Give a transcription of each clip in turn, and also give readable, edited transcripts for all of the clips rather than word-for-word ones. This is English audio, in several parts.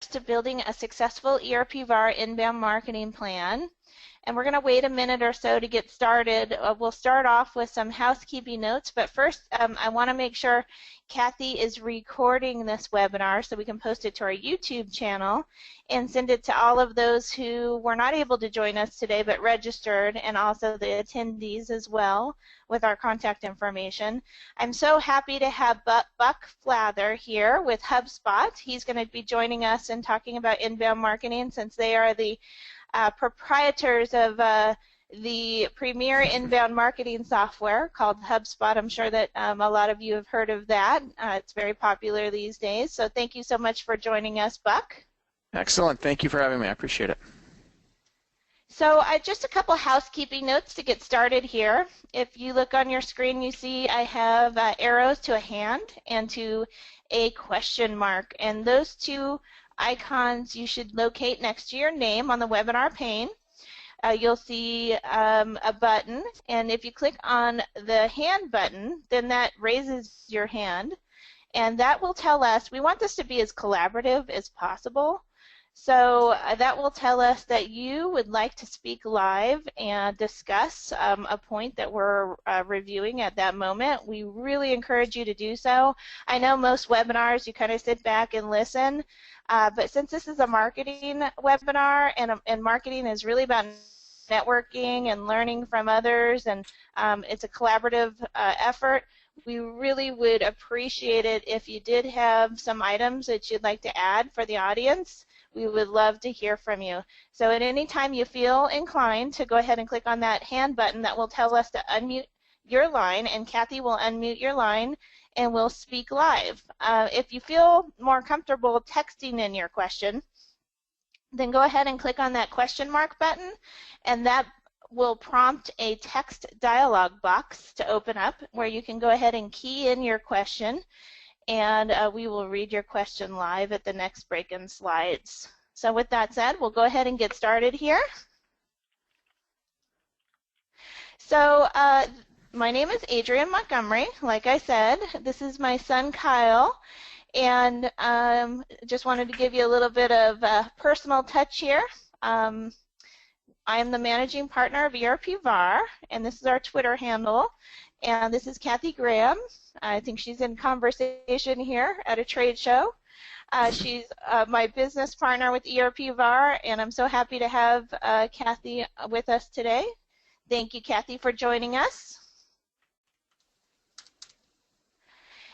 to building a successful ERP VAR inbound marketing plan. And we're going to wait a minute or so to get started. We'll start off with some housekeeping notes, but first I want to make sure Kathy is recording this webinar so we can post it to our YouTube channel and send it to all of those who were not able to join us today but registered, and also the attendees as well with our contact information. I'm so happy to have Buck Flather here with HubSpot. He's going to be joining us and talking about inbound marketing, since they are the proprietors of the premier inbound marketing software called HubSpot. I'm sure that a lot of you have heard of that. It's very popular these days. So thank you so much for joining us, Buck. Excellent. Thank you for having me. I appreciate it. So just a couple housekeeping notes to get started here. If you look on your screen, you see I have arrows to a hand and to a question mark. And those two icons you should locate next to your name on the webinar pane. You'll see a button, and if you click on the hand button, then that raises your hand, and that will tell us, we want this to be as collaborative as possible, so that will tell us that you would like to speak live and discuss a point that we're reviewing at that moment. We really encourage you to do so. I know most webinars you kind of sit back and listen, but since this is a marketing webinar, and marketing is really about networking and learning from others, and it's a collaborative effort, we really would appreciate it if you did have some items that you'd like to add for the audience. We would love to hear from you. So at any time you feel inclined to go ahead and click on that hand button, that will tell us to unmute your line, and Kathy will unmute your line and we'll speak live. If you feel more comfortable texting in your question, then go ahead and click on that question mark button, and that will prompt a text dialog box to open up where you can go ahead and key in your question, and we will read your question live at the next break in slides. So with that said, we'll go ahead and get started here. So my name is Adrienne Montgomery. Like I said, this is my son Kyle, and just wanted to give you a little bit of personal touch here. I am the managing partner of ERP VAR, and this is our Twitter handle, and this is Kathy Graham. I think she's in conversation here at a trade show. She's my business partner with ERP VAR, and I'm so happy to have Kathy with us today. Thank you, Kathy, for joining us.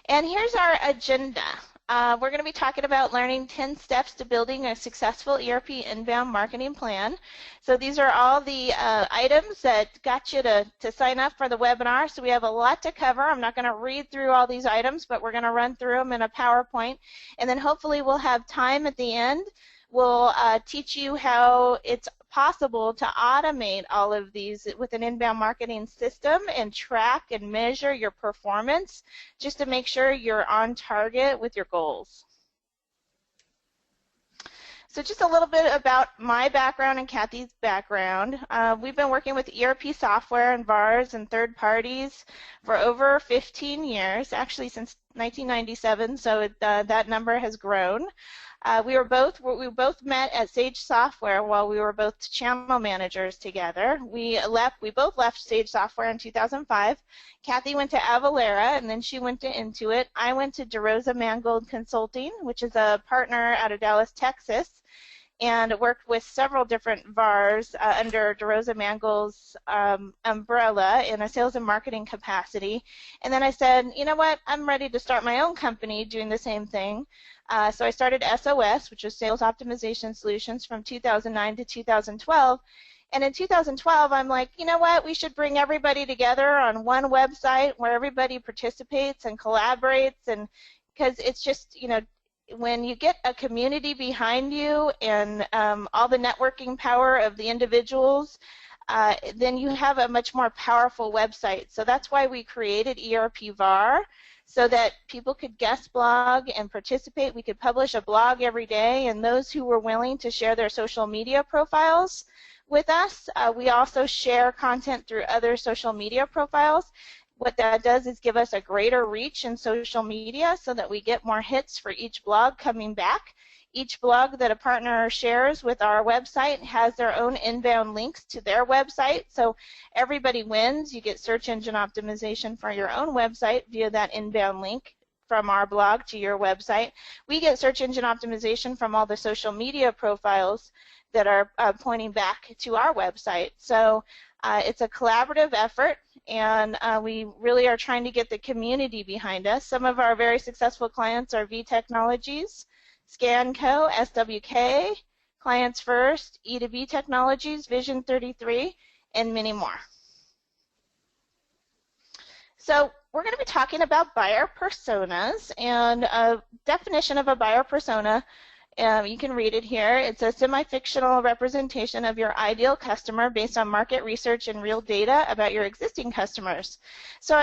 And here's our agenda. We're going to be talking about learning 10 steps to building a successful ERP inbound marketing plan. So these are all the items that got you to sign up for the webinar. So we have a lot to cover. I'm not going to read through all these items, but we're going to run through them in a PowerPoint. And then hopefully we'll have time at the end. We'll teach you how it's possible to automate all of these with an inbound marketing system and track and measure your performance just to make sure you're on target with your goals. So just a little bit about my background and Kathy's background. We've been working with ERP software and VARs and third parties for over 15 years, actually since 1997, so that number has grown. We both met at Sage Software while we were both channel managers together. We both left Sage Software in 2005. Kathy went to Avalara, and then she went to Intuit. I went to DeRosa Mangold Consulting, which is a partner out of Dallas, Texas, and worked with several different VARs under DeRosa Mangold's umbrella in a sales and marketing capacity. And then I said, you know what, I'm ready to start my own company doing the same thing. So I started SOS, which was Sales Optimization Solutions, from 2009 to 2012. And in 2012, I'm like, you know what, we should bring everybody together on one website where everybody participates and collaborates, and because it's just, you know, when you get a community behind you and all the networking power of the individuals, then you have a much more powerful website. So that's why we created ERP VAR, so that people could guest blog and participate. We could publish a blog every day, and those who were willing to share their social media profiles with us, we also share content through other social media profiles. What that does is give us a greater reach in social media so that we get more hits for each blog coming back Each blog that a partner shares with our website has their own inbound links to their website, so everybody wins. You get search engine optimization for your own website via that inbound link from our blog to your website. We get search engine optimization from all the social media profiles that are pointing back to our website. So it's a collaborative effort, and we really are trying to get the community behind us. Some of our very successful clients are V Technologies, Scanco, SWK, Clients First, E2B Technologies, Vision 33, and many more. So we're going to be talking about buyer personas, and a definition of a buyer persona, you can read it here. It's a semi-fictional representation of your ideal customer based on market research and real data about your existing customers. So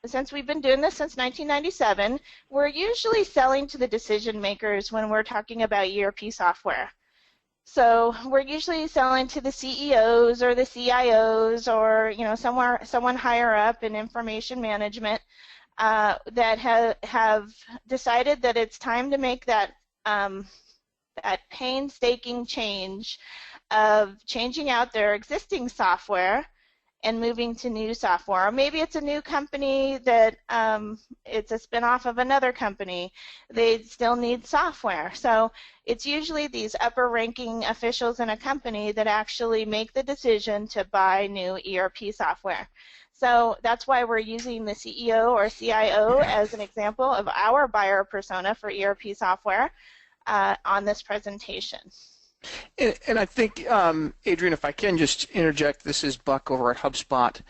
since we've been doing this since 1997, we're usually selling to the decision makers when we're talking about ERP software. So we're usually selling to the CEOs or the CIOs, or someone higher up in information management that have decided that it's time to make that painstaking change of changing out their existing software and moving to new software. Or maybe it's a new company that it's a spin-off of another company. They still need software. So it's usually these upper-ranking officials in a company that actually make the decision to buy new ERP software. So that's why we're using the CEO or CIO as an example of our buyer persona for ERP software on this presentation. And I think, Adrian, if I can just interject, this is Buck over at HubSpot.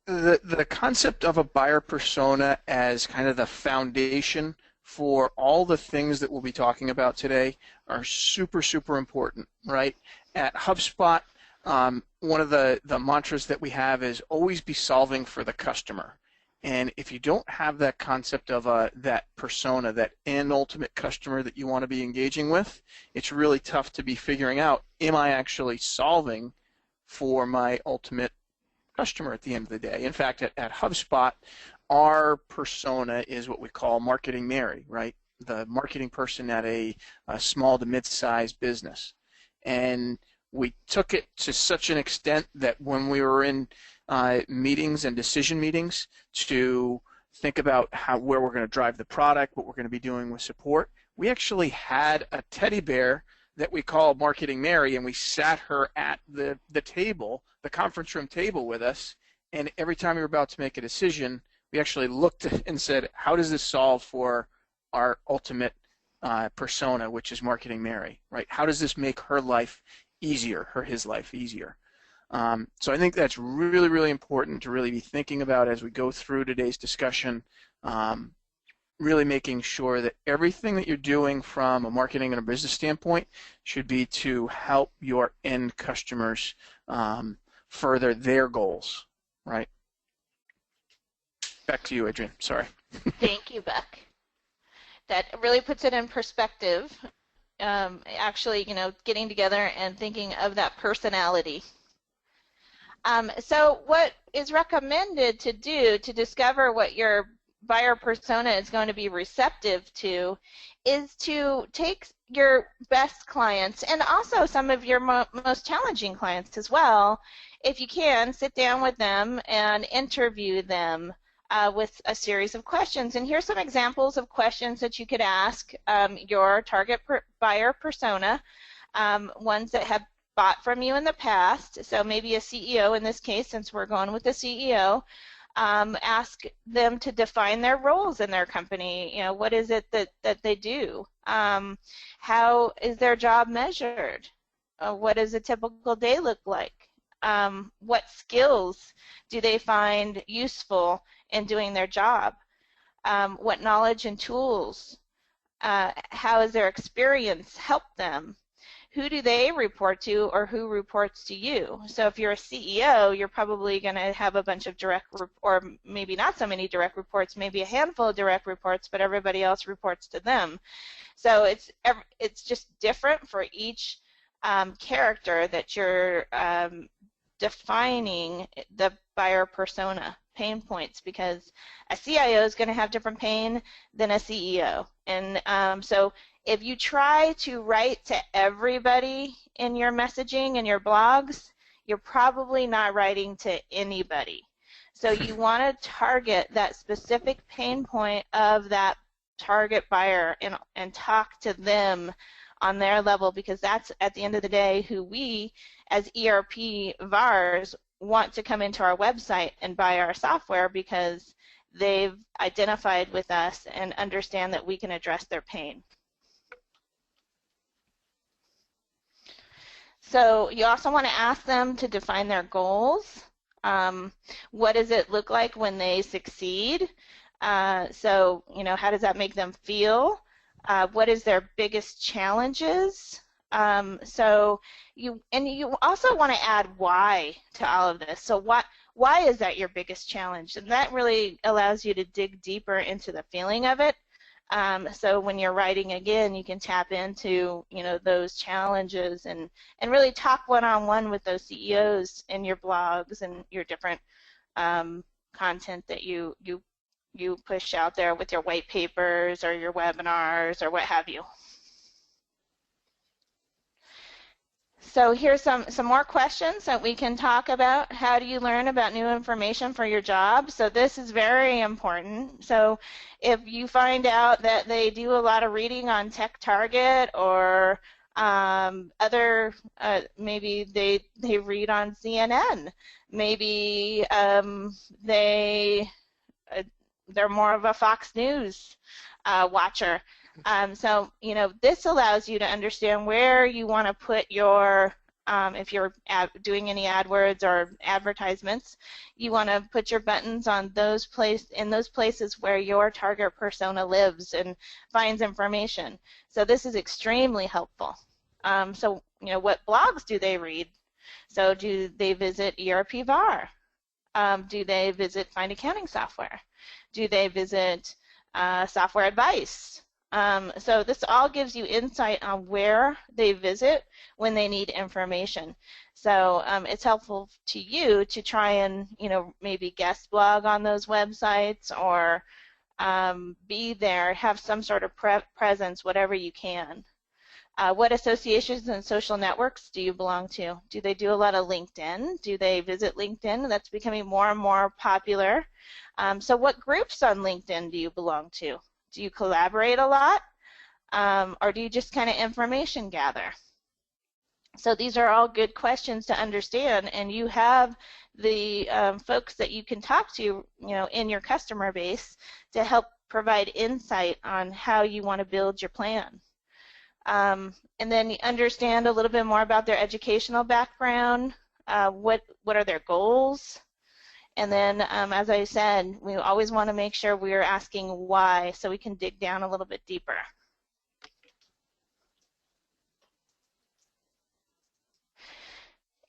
The concept of a buyer persona as kind of the foundation for all the things that we'll be talking about today are super, super important, right? At HubSpot, one of the mantras that we have is always be solving for the customer. And if you don't have that concept of that persona, that end ultimate customer that you want to be engaging with, it's really tough to be figuring out, am I actually solving for my ultimate customer at the end of the day? In fact, at HubSpot, our persona is what we call Marketing Mary, right? The marketing person at a small to mid-sized business. And we took it to such an extent that when we were in meetings and decision meetings to think about where we're going to drive the product, what we're going to be doing with support, we actually had a teddy bear that we call Marketing Mary, and we sat her at the table, the conference room table with us, and every time we were about to make a decision, we actually looked and said, how does this solve for our ultimate persona, which is Marketing Mary, right? How does this make her life easier, his life easier? So I think that's really, really important to really be thinking about as we go through today's discussion, really making sure that everything that you're doing from a marketing and a business standpoint should be to help your end customers further their goals, right? Back to you, Adrian. Sorry. Thank you, Buck. That really puts it in perspective, actually, getting together and thinking of that personality. So what is recommended to do to discover what your buyer persona is going to be receptive to is to take your best clients and also some of your most challenging clients as well. If you can, sit down with them and interview them with a series of questions. And here's some examples of questions that you could ask your target buyer persona, ones that have bought from you in the past. So maybe a CEO in this case, since we're going with the CEO, ask them to define their roles in their company. What is it that they do? How is their job measured? What does a typical day look like? What skills do they find useful in doing their job? What knowledge and tools? How has their experience helped them? Who do they report to, or who reports to you? So if you're a CEO, you're probably going to have a bunch of direct, or maybe not so many direct reports, maybe a handful of direct reports, but everybody else reports to them. So it's just different for each character that you're defining the buyer persona pain points, because a CIO is going to have different pain than a CEO. And so if you try to write to everybody in your messaging and your blogs, you're probably not writing to anybody. So you want to target that specific pain point of that target buyer and talk to them on their level, because that's, at the end of the day, who we as ERP VARs want to come into our website and buy our software, because they've identified with us and understand that we can address their pain. So you also want to ask them to define their goals. What does it look like when they succeed? So, you know, how does that make them feel? What is their biggest challenges? So you also want to add why to all of this. So why is that your biggest challenge? And that really allows you to dig deeper into the feeling of it. So when you're writing again, you can tap into, you know, those challenges and really talk one-on-one with those CEOs in your blogs and your different content that you push out there with your white papers or your webinars or what have you. So here's some more questions that we can talk about. How do you learn about new information for your job? So this is very important. So if you find out that they do a lot of reading on Tech Target or other, maybe they read on CNN, maybe they're more of a Fox News watcher. So, you know, this allows you to understand where you want to put your, if you're doing any AdWords or advertisements, you want to put your buttons on those places where your target persona lives and finds information. So this is extremely helpful. So, you know, what blogs do they read? So do they visit ERP VAR? Do they visit Find Accounting Software? Do they visit Software Advice? So this all gives you insight on where they visit when they need information. So it's helpful to you to try and, you know, maybe guest blog on those websites or be there, have some sort of presence, whatever you can. What associations and social networks do you belong to? Do they do a lot of LinkedIn? Do they visit LinkedIn? That's becoming more and more popular. So what groups on LinkedIn do you belong to? Do you collaborate a lot? Or do you just kind of information gather? So these are all good questions to understand, and you have the folks that you can talk to, you know, in your customer base to help provide insight on how you want to build your plan. And then you understand a little bit more about their educational background, what are their goals, and then as I said, we always want to make sure we are asking why, so we can dig down a little bit deeper.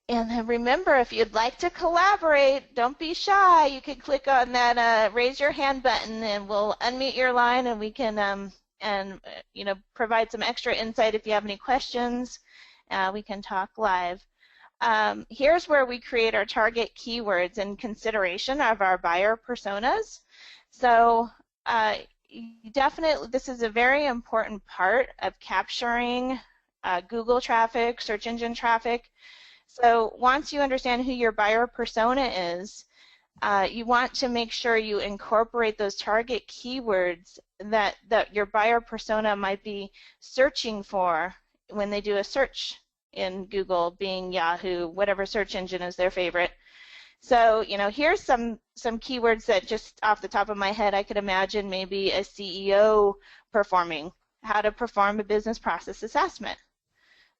And then remember, if you'd like to collaborate, don't be shy. You can click on that raise your hand button, and we'll unmute your line, and we can you know, provide some extra insight if you have any questions. We can talk live. Here's where we create our target keywords in consideration of our buyer personas. So definitely, this is a very important part of capturing Google traffic, search engine traffic. So once you understand who your buyer persona is, you want to make sure you incorporate those target keywords that your buyer persona might be searching for when they do a search in Google, Bing, Yahoo, whatever search engine is their favorite. So, you know, here's some keywords that just off the top of my head I could imagine maybe a CEO performing. How to perform a business process assessment.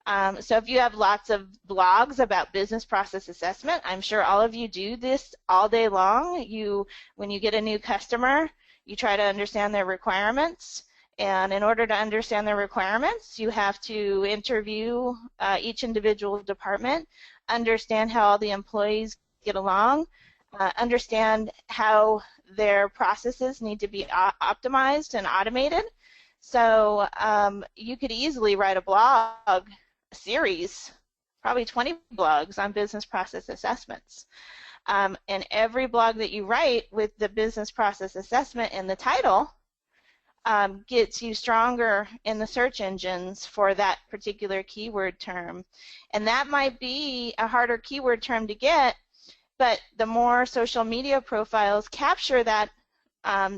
So if you have lots of blogs about business process assessment, I'm sure all of you do this all day long. When you get a new customer, you try to understand their requirements. And in order to understand their requirements, you have to interview each individual department, understand how all the employees get along, understand how their processes need to be optimized and automated. So you could easily write a blog series probably 20 blogs on business process assessments. And every blog that you write with the business process assessment in the title gets you stronger in the search engines for that particular keyword term. And that might be a harder keyword term to get, but the more social media profiles capture that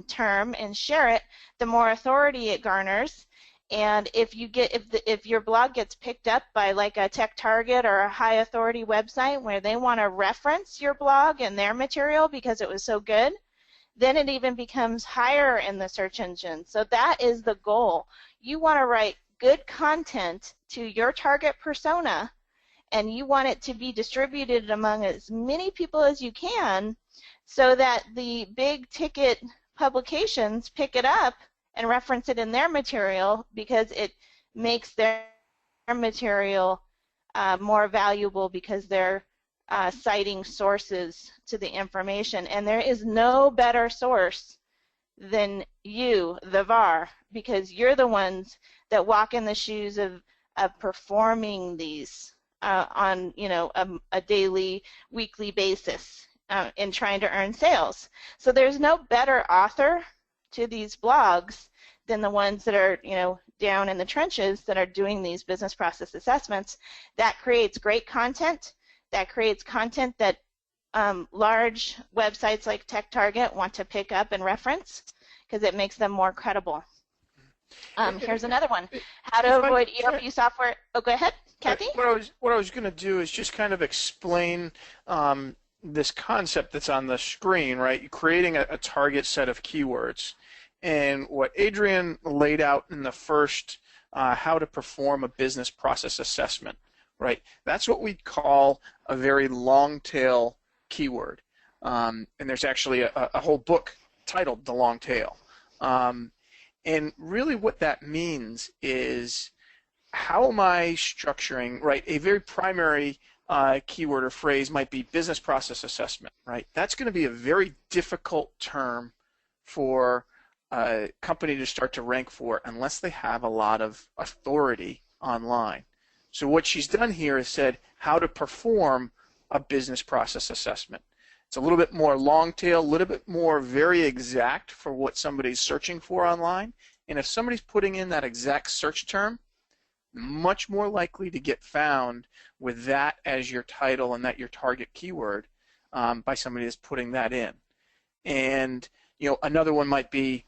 term and share it, the more authority it garners. And if your blog gets picked up by like a tech target or a high authority website where they want to reference your blog and their material because it was so good, then it even becomes higher in the search engine. So that is the goal. You want to write good content to your target persona, and you want it to be distributed among as many people as you can so that the big ticket publications pick it up and reference it in their material, because it makes their material more valuable because they're citing sources to the information. And there is no better source than you, the VAR, because you're the ones that walk in the shoes of performing these on a daily, weekly basis in trying to earn sales. So there's no better author to these blogs than the ones that are down in the trenches that are doing these business process assessments. That creates great content. That creates content that large websites like TechTarget want to pick up and reference because it makes them more credible. Here's another one. How to avoid ERP software. Oh, go ahead, Kathy. What I was going to do is just kind of explain this concept that's on the screen, right? You're creating a target set of keywords. And what Adrian laid out in the first how to perform a business process assessment, right? That's what we call a very long tail keyword. And there's actually a whole book titled The Long Tail. And really what that means is, how am I structuring, right? A very primary keyword or phrase might be business process assessment, right? That's going to be a very difficult term for a company to start to rank for unless they have a lot of authority online. So what she's done here is said how to perform a business process assessment. It's a little bit more long tail, a little bit more very exact for what somebody's searching for online. And if somebody's putting in that exact search term, much more likely to get found with that as your title and that your target keyword by somebody that's putting that in. And another one might be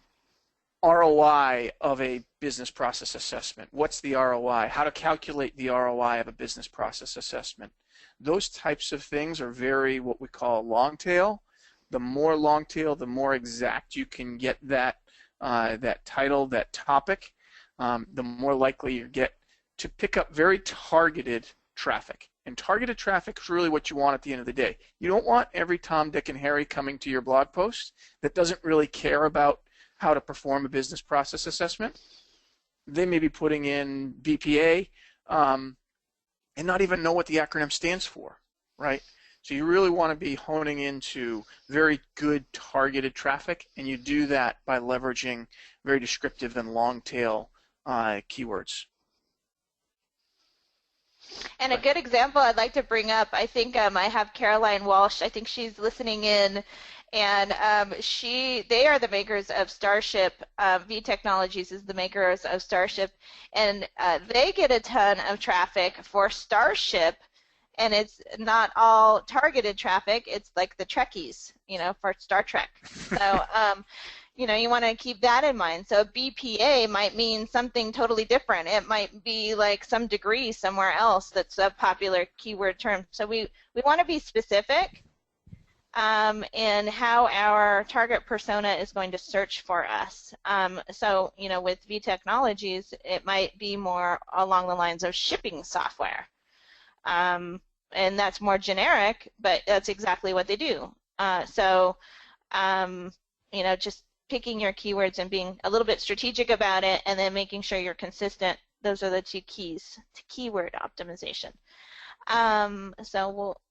ROI of a business process assessment. What's the ROI? How to calculate the ROI of a business process assessment. Those types of things are very what we call long tail. The more long tail, the more exact you can get that that title, that topic, the more likely you get to pick up very targeted traffic. And targeted traffic is really what you want at the end of the day. You don't want every Tom, Dick, and Harry coming to your blog post that doesn't really care about how to perform a business process assessment. They may be putting in BPA and not even know what the acronym stands for, right? So you really want to be honing into very good targeted traffic, and you do that by leveraging very descriptive and long tail keywords. And a good example I'd like to bring up, I think I have Caroline Walsh, I think she's listening in, and they are the makers of Starship. V Technologies is the makers of Starship, and they get a ton of traffic for Starship, and it's not all targeted traffic. It's like the Trekkies, for Star Trek. So, you want to keep that in mind. So BPA might mean something totally different. It might be like some degree somewhere else that's a popular keyword term. So we want to be specific in how our target persona is going to search for us. So, with V Technologies, it might be more along the lines of shipping software. And that's more generic, but that's exactly what they do. Just picking your keywords and being a little bit strategic about it, and then making sure you're consistent. Those are the two keys to keyword optimization. I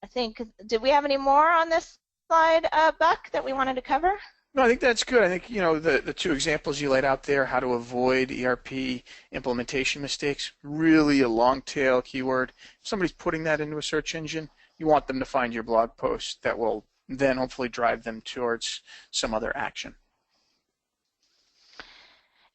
think, did we have any more on this slide, Buck, that we wanted to cover? No, I think that's good. I think, the two examples you laid out there, how to avoid ERP implementation mistakes, really a long tail keyword. If somebody's putting that into a search engine, you want them to find your blog post that will then hopefully drive them towards some other action.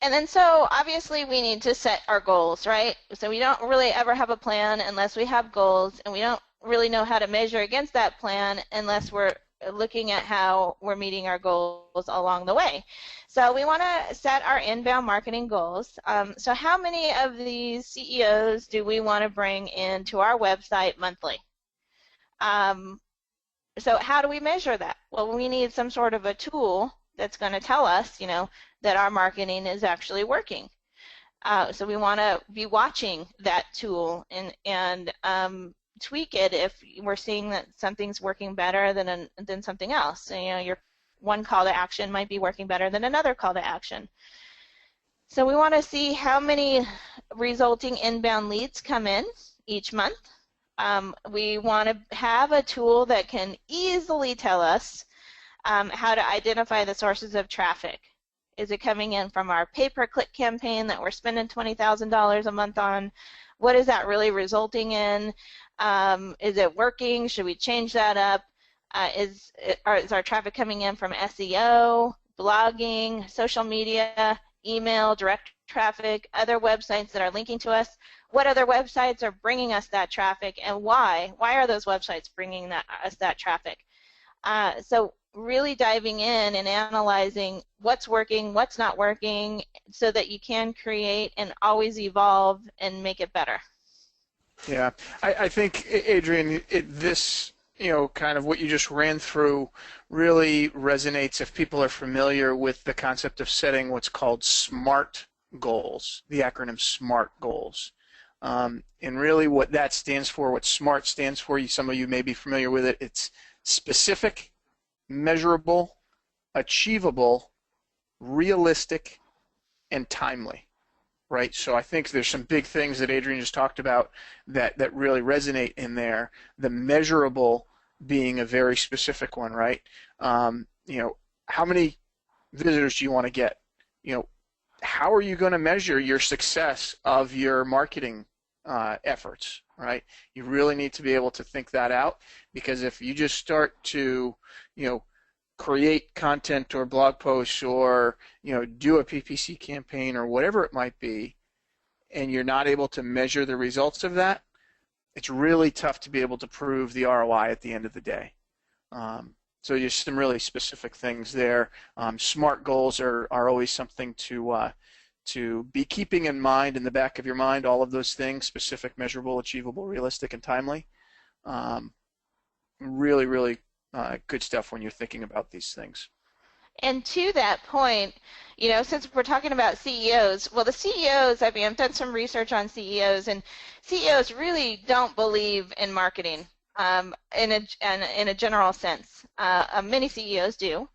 And then so obviously we need to set our goals, right? So we don't really ever have a plan unless we have goals, and we don't really know how to measure against that plan unless we're looking at how we're meeting our goals along the way. So we want to set our inbound marketing goals. So how many of these CEOs do we want to bring into our website monthly? So how do we measure that? Well, we need some sort of a tool that's going to tell us, that our marketing is actually working. So we want to be watching that tool and tweak it if we're seeing that something's working better than something else. So, your one call to action might be working better than another call to action. So we want to see how many resulting inbound leads come in each month. We want to have a tool that can easily tell us how to identify the sources of traffic. Is it coming in from our pay-per-click campaign that we're spending $20,000 a month on? What is that really resulting in? Is it working? Should we change that up? Is our traffic coming in from SEO, blogging, social media, email, direct traffic, other websites that are linking to us? What other websites are bringing us that traffic, and why? Why are those websites bringing us that traffic? So really diving in and analyzing what's working, what's not working, so that you can create and always evolve and make it better. Yeah, I think, Adrian, this, kind of what you just ran through really resonates if people are familiar with the concept of setting what's called SMART goals, the acronym SMART goals. And really what that stands for, what SMART stands for, some of you may be familiar with it, it's specific, measurable, achievable, realistic, and timely, right? So I think there's some big things that Adrian just talked about that really resonate in there. The measurable being a very specific one, right? How many visitors do you want to get? How are you going to measure your success of your marketing efforts, right? You really need to be able to think that out, because if you just start to, create content or blog posts or, do a PPC campaign or whatever it might be, and you're not able to measure the results of that, it's really tough to be able to prove the ROI at the end of the day. So just some really specific things there. SMART goals are always something to be keeping in mind, in the back of your mind, all of those things: specific, measurable, achievable, realistic, and timely. Really, really good stuff when you're thinking about these things. And to that point, since we're talking about CEOs, well, the CEOs, I've done some research on CEOs, and CEOs really don't believe in marketing in a general sense. Many CEOs do,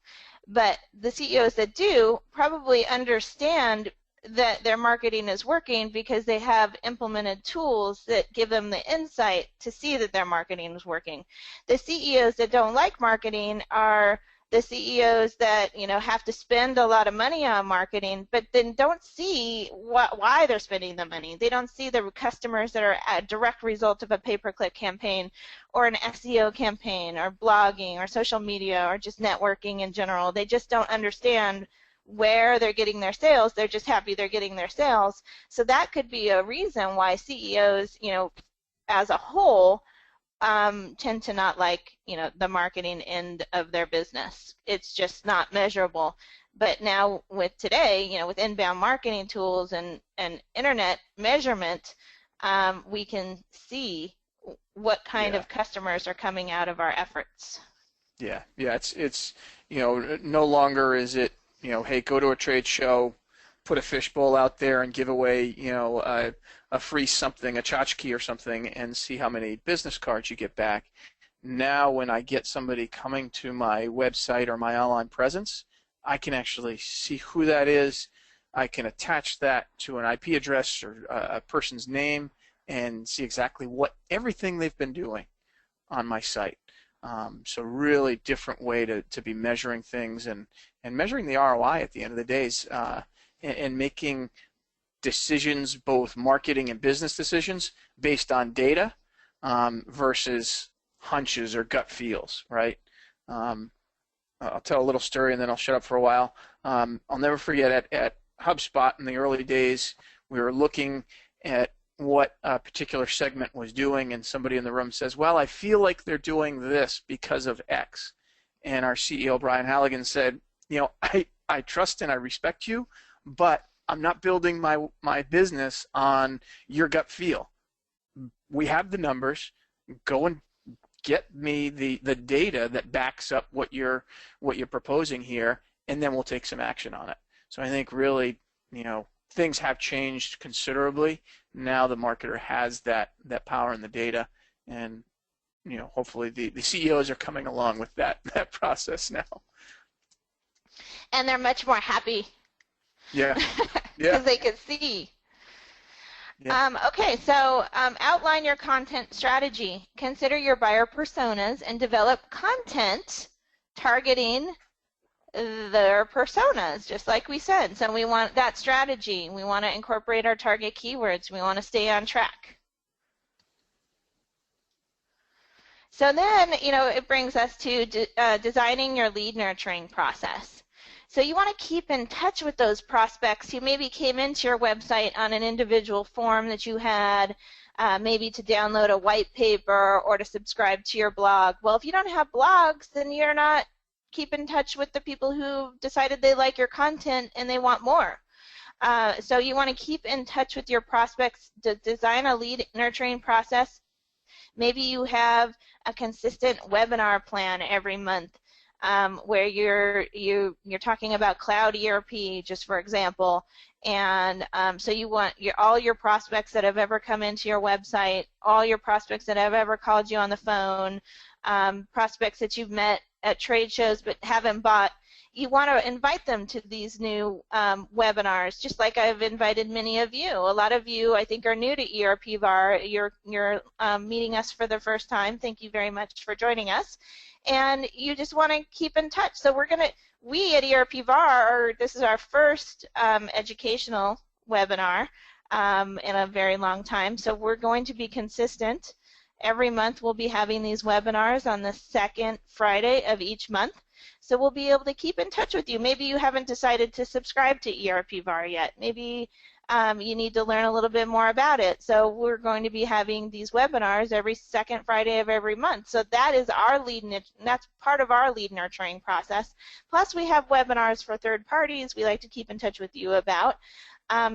but the CEOs that do probably understand that their marketing is working because they have implemented tools that give them the insight to see that their marketing is working. The CEOs that don't like marketing are the CEOs that have to spend a lot of money on marketing, but then don't see why they're spending the money. They don't see the customers that are a direct result of a pay-per-click campaign or an SEO campaign or blogging or social media or just networking in general. They just don't understand where they're getting their sales. They're just happy they're getting their sales. So that could be a reason why CEOs, as a whole, tend to not like, the marketing end of their business. It's just not measurable. But now with today, with inbound marketing tools and internet measurement, we can see what kind of customers are coming out of our efforts. Yeah, it's no longer is it, hey, go to a trade show, put a fishbowl out there and give away, a free something, a tchotchke or something, and see how many business cards you get back. Now when I get somebody coming to my website or my online presence, I can actually see who that is. I can attach that to an IP address or a person's name and see exactly everything they've been doing on my site. So really different way to be measuring things and measuring the ROI at the end of the day is, and making decisions, both marketing and business decisions, based on data versus hunches or gut feels, right? Um, I'll tell a little story and then I'll shut up for a while. I'll never forget at HubSpot in the early days, we were looking at what a particular segment was doing, and somebody in the room says, well, I feel like they're doing this because of X. And our CEO, Brian Halligan, said, I trust and I respect you, but I'm not building my business on your gut feel. We have the numbers. Go and get me the data that backs up what you're proposing here, and then we'll take some action on it. So I think really, things have changed considerably. Now the marketer has that power in the data, and hopefully the CEOs are coming along with that process now. And they're much more happy. Yeah. Because they can see. Yeah. Okay, so outline your content strategy. Consider your buyer personas and develop content targeting their personas, just like we said. So we want that strategy. We want to incorporate our target keywords. We want to stay on track. So then, it brings us to designing your lead nurturing process. So you want to keep in touch with those prospects who maybe came into your website on an individual form that you had, maybe to download a white paper or to subscribe to your blog. Well, if you don't have blogs, then you're not keep in touch with the people who decided they like your content and they want more. So you want to keep in touch with your prospects to design a lead nurturing process. Maybe you have a consistent webinar plan every month. Where you're talking about cloud ERP, just for example, and so you want all your prospects that have ever come into your website, all your prospects that have ever called you on the phone, prospects that you've met at trade shows but haven't bought. You want to invite them to these new webinars, just like I've invited many of you. A lot of you, I think, are new to ERP VAR. You're meeting us for the first time. Thank you very much for joining us. And you just want to keep in touch. So we at ERP VAR, this is our first educational webinar in a very long time. So we're going to be consistent. Every month we'll be having these webinars on the second Friday of each month. So we'll be able to keep in touch with you. Maybe you haven't decided to subscribe to ERP VAR yet. Maybe you need to learn a little bit more about it. So we're going to be having these webinars every second Friday of every month. So that is our that's part of our lead nurturing process. Plus we have webinars for third parties we like to keep in touch with you about.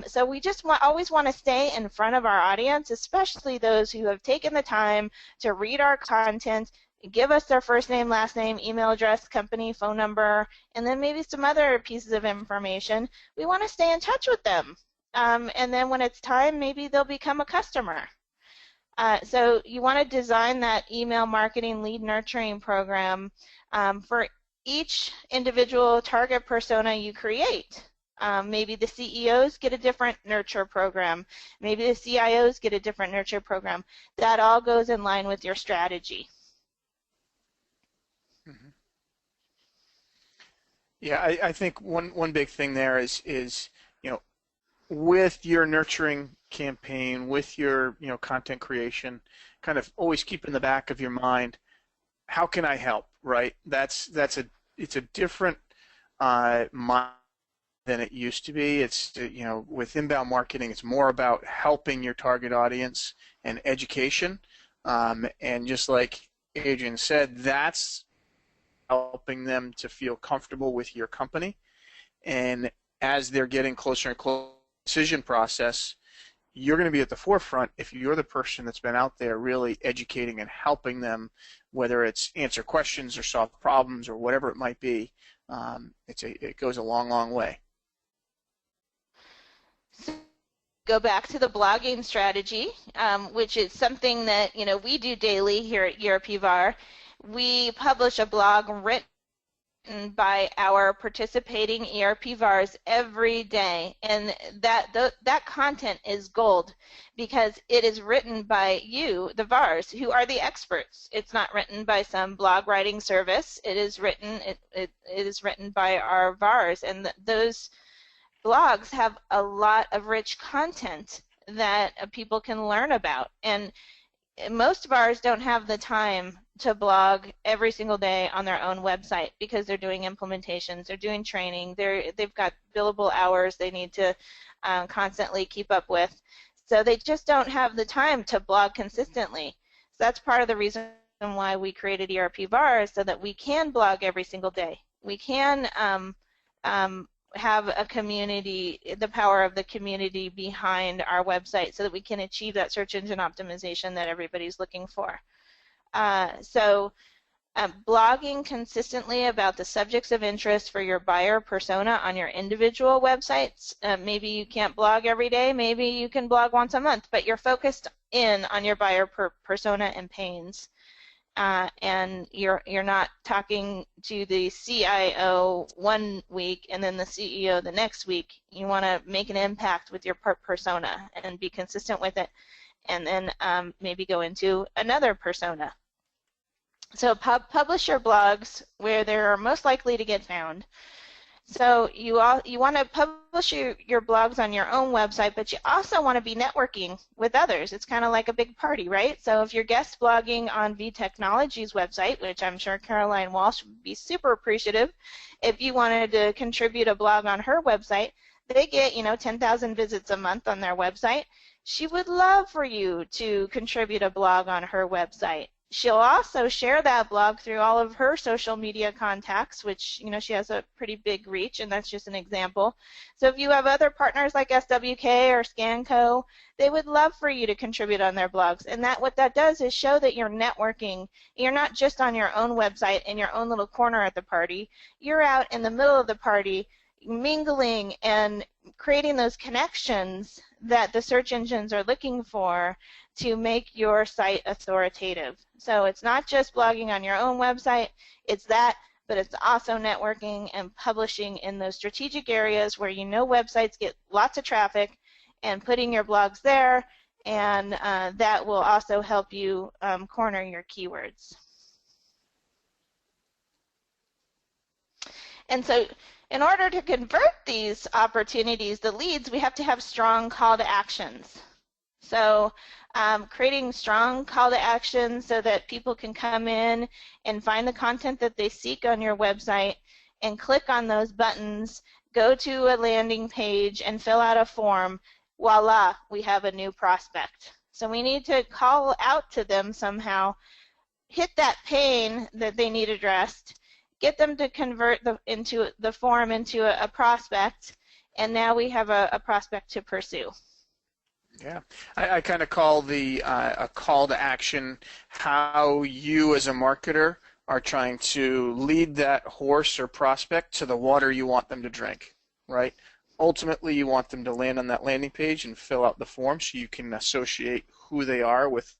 So we just always want to stay in front of our audience, especially those who have taken the time to read our content, give us their first name, last name, email address, company, phone number, and then maybe some other pieces of information. We want to stay in touch with them. And then when it's time, maybe they'll become a customer. So you want to design that email marketing lead nurturing program for each individual target persona you create. Maybe the CEOs get a different nurture program. Maybe the CIOs get a different nurture program. That all goes in line with your strategy. Mm-hmm. Yeah, I think one big thing there is with your nurturing campaign, with your content creation, kind of always keep in the back of your mind, how can I help? Right? It's a different mind than it used to be. It's with inbound marketing, it's more about helping your target audience and education. And just like Adrian said, that's helping them to feel comfortable with your company. And as they're getting closer and closer to the decision process, you're going to be at the forefront if you're the person that's been out there really educating and helping them, whether it's answer questions or solve problems or whatever it might be. It goes a long, long way. So go back to the blogging strategy, which is something that we do daily here at ERP VAR. We publish a blog written by our participating ERP VARs every day, and that content is gold because it is written by you, the VARs, who are the experts. It's not written by some blog writing service. It is written by our VARs, and those blogs have a lot of rich content that people can learn about. And most VARs don't have the time to blog every single day on their own website because they're doing implementations, they're doing training, they've got billable hours they need to constantly keep up with. So they just don't have the time to blog consistently. So that's part of the reason why we created ERP VAR, so that we can blog every single day. We can have a community, the power of the community behind our website, so that we can achieve that search engine optimization that everybody's looking for. Blogging consistently about the subjects of interest for your buyer persona on your individual websites. Maybe you can't blog every day, maybe you can blog once a month, but you're focused in on your buyer persona and pains. And you're not talking to the CIO one week and then the CEO the next week. You want to make an impact with your persona and be consistent with it, and then maybe go into another persona. So publish your blogs where they're most likely to get found. So you want to publish your blogs on your own website, but you also want to be networking with others. It's kind of like a big party, right? So if you're guest blogging on V Technology's website, which I'm sure Caroline Walsh would be super appreciative if you wanted to contribute a blog on her website, they get 10,000 visits a month on their website. She would love for you to contribute a blog on her website. She'll also share that blog through all of her social media contacts, which, she has a pretty big reach, and that's just an example. So if you have other partners like SWK or Scanco, they would love for you to contribute on their blogs. And what that does is show that you're networking. You're not just on your own website in your own little corner at the party. You're out in the middle of the party mingling and creating those connections that the search engines are looking for to make your site authoritative. So it's not just blogging on your own website, it's that, but it's also networking and publishing in those strategic areas where websites get lots of traffic, and putting your blogs there, and that will also help you corner your keywords. And so in order to convert these opportunities, the leads, we have to have strong call to actions. So creating strong call to action so that people can come in and find the content that they seek on your website and click on those buttons, go to a landing page and fill out a form. Voila, we have a new prospect. So we need to call out to them somehow, hit that pain that they need addressed, get them to convert the form into a prospect, and now we have a prospect to pursue. Yeah, I kind of call the a call to action how you as a marketer are trying to lead that horse or prospect to the water you want them to drink, right? Ultimately, you want them to land on that landing page and fill out the form so you can associate who they are with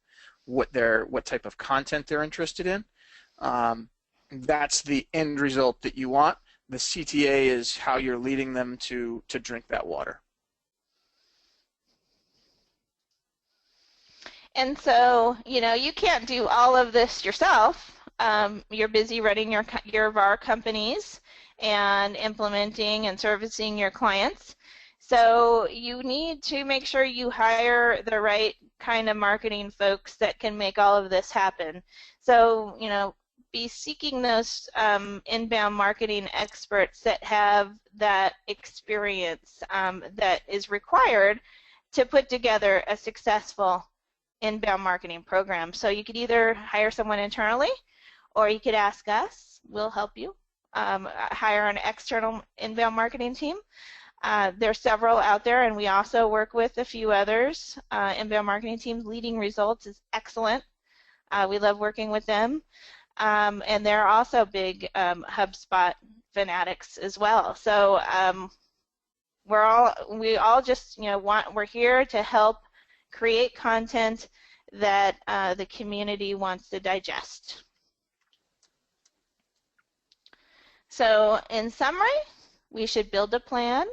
what type of content they're interested in. That's the end result that you want. The CTA is how you're leading them to drink that water. And so, you can't do all of this yourself. You're busy running your VAR companies and implementing and servicing your clients. So you need to make sure you hire the right kind of marketing folks that can make all of this happen. So, be seeking those inbound marketing experts that have that experience that is required to put together a successful inbound marketing program. So you could either hire someone internally, or you could ask us. We'll help you hire an external inbound marketing team. There's several out there, and we also work with a few others. Inbound marketing teams. Leading Results is excellent. We love working with them. And they're also big HubSpot fanatics as well. So we all just we're here to help create content that the community wants to digest. So in summary, we should build a plan,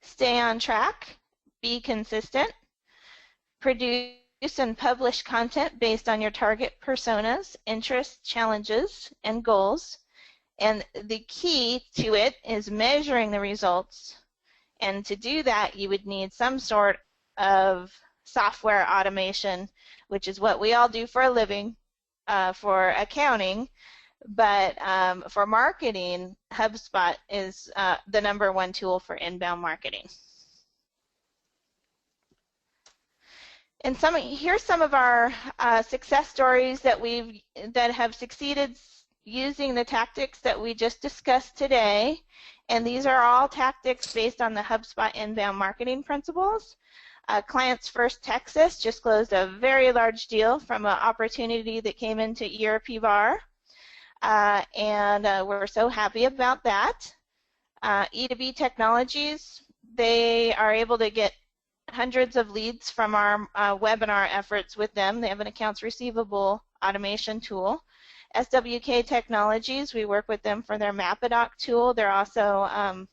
stay on track, be consistent, produce and publish content based on your target personas, interests, challenges, and goals. And the key to it is measuring the results. And to do that, you would need some sort of software automation, which is what we all do for a living for accounting. But for marketing, HubSpot is the #1 tool for inbound marketing. And here's some of our success stories that have succeeded using the tactics that we just discussed today. And these are all tactics based on the HubSpot inbound marketing principles. Clients First Texas just closed a very large deal from an opportunity that came into ERP VAR. And we're so happy about that. E2B Technologies, they are able to get hundreds of leads from our webinar efforts with them. They have an accounts receivable automation tool. SWK Technologies, we work with them for their Mapadoc tool. They're also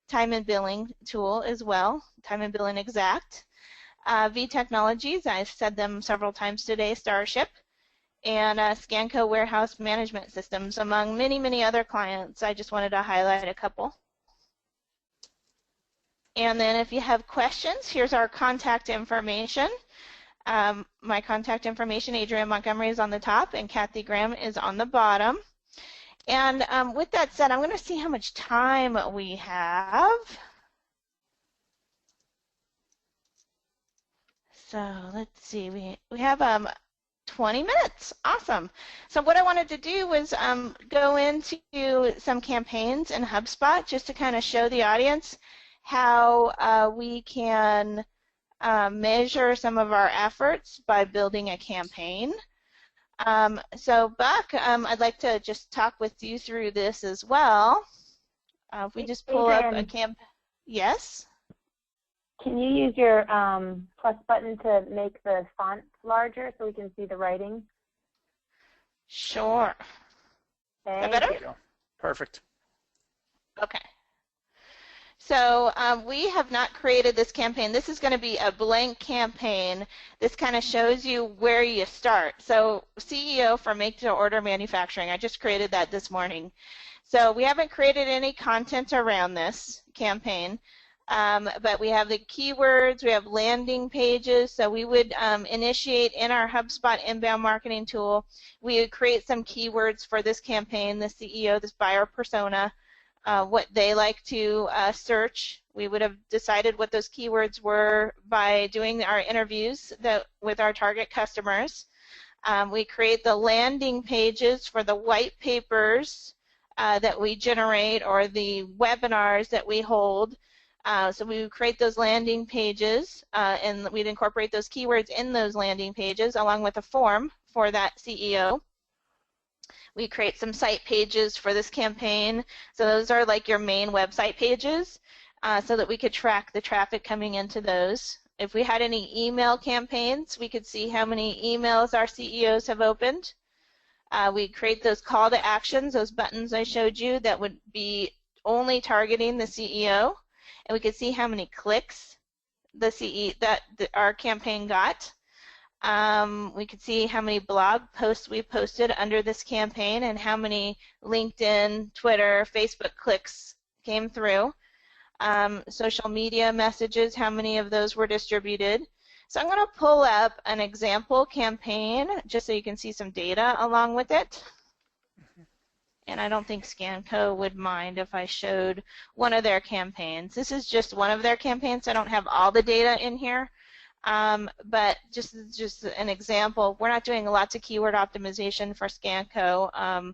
time and billing tool as well, time and billing exact. V Technologies, I've said them several times today, Starship, and Scanco Warehouse Management Systems, among many, many other clients. I just wanted to highlight a couple. And then if you have questions, here's our contact information. My contact information, Adrienne Montgomery, is on the top, and Kathy Graham is on the bottom. And with that said, I'm going to see how much time we have. So let's see, we have 20 minutes. Awesome. So what I wanted to do was go into some campaigns in HubSpot just to kind of show the audience how we can measure some of our efforts by building a campaign. So Buck, I'd like to just talk with you through this as well. If we just pull up a campaign. Yes? Can you use your plus button to make the font larger so we can see the writing? Sure. Thank Is that better? you. Perfect. Okay. So we have not created this campaign. This is going to be a blank campaign. This kind of shows you where you start. So CEO for Make to Order Manufacturing, I just created that this morning. So we haven't created any content around this campaign, but we have the keywords, we have landing pages. So we would initiate in our HubSpot inbound marketing tool, we would create some keywords for this campaign, the CEO, this buyer persona, what they like to search. We would have decided what those keywords were by doing our interviews with our target customers. We create the landing pages for the white papers that we generate or the webinars that we hold. So we would create those landing pages and we'd incorporate those keywords in those landing pages along with a form for that CEO. We create some site pages for this campaign. So those are like your main website pages so that we could track the traffic coming into those. If we had any email campaigns, we could see how many emails our CEOs have opened. We create those call to actions, those buttons I showed you that would be only targeting the CEO. And we could see how many clicks our campaign got. We could see how many blog posts we posted under this campaign and how many LinkedIn, Twitter, Facebook clicks came through. Social media messages, how many of those were distributed. So I'm going to pull up an example campaign just so you can see some data along with it. And I don't think Scanco would mind if I showed one of their campaigns. This is just one of their campaigns. I don't have all the data in here. But just an example, we're not doing lots of keyword optimization for Scanco,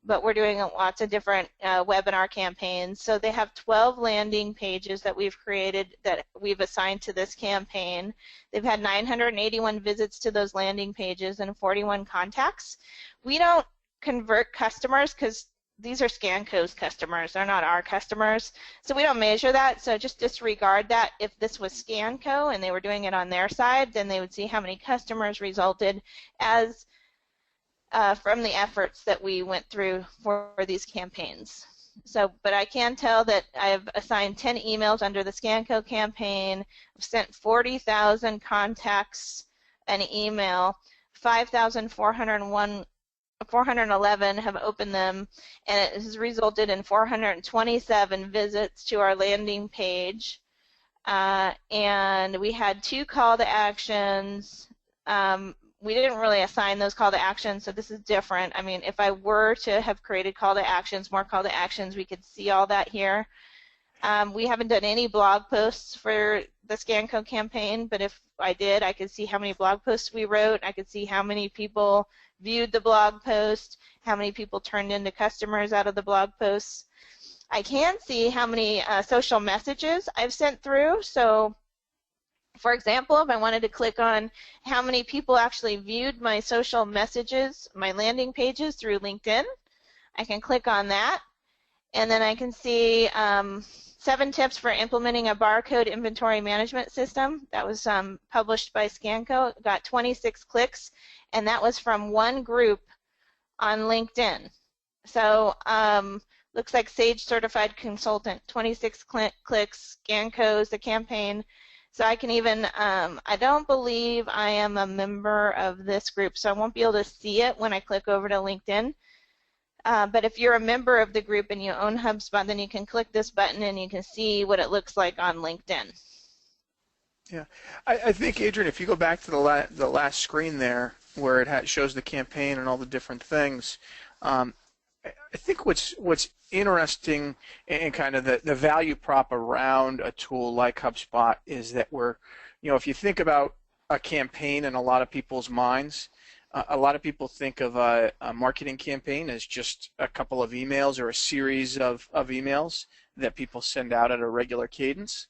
but we're doing lots of different webinar campaigns. So they have 12 landing pages that we've created that we've assigned to this campaign. They've had 981 visits to those landing pages and 41 contacts. We don't convert customers because these are Scanco's customers, they're not our customers. So we don't measure that, so just disregard that. If this was Scanco and they were doing it on their side, then they would see how many customers resulted as from the efforts that we went through for these campaigns. So, but I can tell that I've assigned 10 emails under the ScanCo campaign. I've sent 40,000 contacts an email. 411 have opened them, and it has resulted in 427 visits to our landing page. And we had 2 call to actions. We didn't really assign those call to actions, so this is different. I mean, if I were to have created call to actions, more call to actions, we could see all that here. We haven't done any blog posts for the ScanCo campaign, but if I did, I could see how many blog posts we wrote. I could see how many people viewed the blog post, how many people turned into customers out of the blog posts. I can see how many social messages I've sent through. So, for example, if I wanted to click on how many people actually viewed my social messages, my landing pages through LinkedIn, I can click on that, and then I can see 7 tips for implementing a barcode inventory management system. That was published by ScanCo. It got 26 clicks, and that was from one group on LinkedIn. So looks like Sage Certified Consultant, 26 clicks, ScanCo's the campaign. So I can even, I don't believe I am a member of this group, so I won't be able to see it when I click over to LinkedIn. But if you're a member of the group and you own HubSpot, then you can click this button and you can see what it looks like on LinkedIn. Yeah, I think, Adrian, if you go back to the last screen there where it shows the campaign and all the different things, I think what's interesting and kind of the value prop around a tool like HubSpot is that if you think about a campaign in a lot of people's minds, a lot of people think of a marketing campaign as just a couple of emails or a series of emails that people send out at a regular cadence.